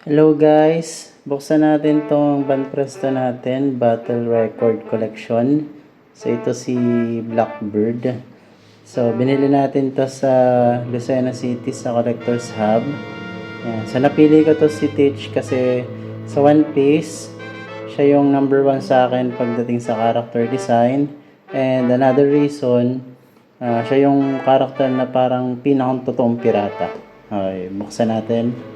Hello guys! Buksan natin tong Banpresto natin, Battle Record Collection. So ito si Blackbird. So binili natin to sa Lucena City sa Collector's Hub. Yan. So napili ko to si Teach kasi sa One Piece, siya yung number 1 sa akin pagdating sa character design. And another reason, siya yung character na parang pinakang totoong pirata. Okay, buksan natin.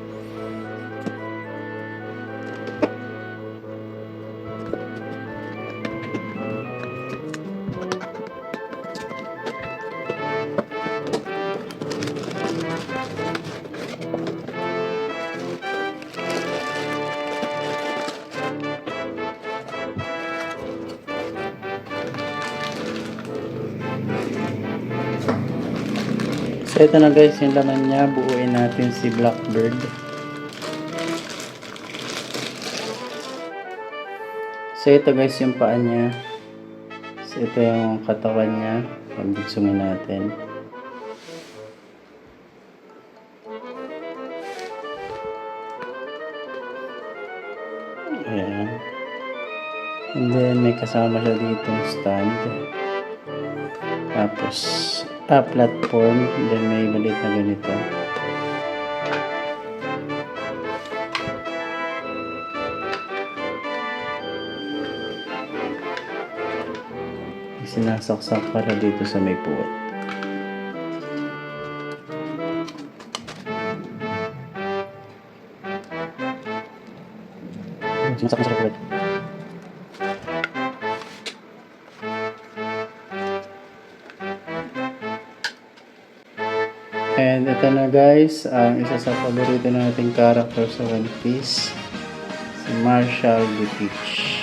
So ito na guys yung laman niya, buuin natin si Blackbird. So ito guys yung paa niya. So ito yung katawan niya, pagbuksungin natin. Ayan. And then may kasama siya ditong stand. Tapos platform, then may maliit na ganito. Sinasaksak para dito sa may puwet. Sinasaksak sa puwet. And ito na guys, ang isa sa paborito nating character sa One Piece, si Marshall the Peach.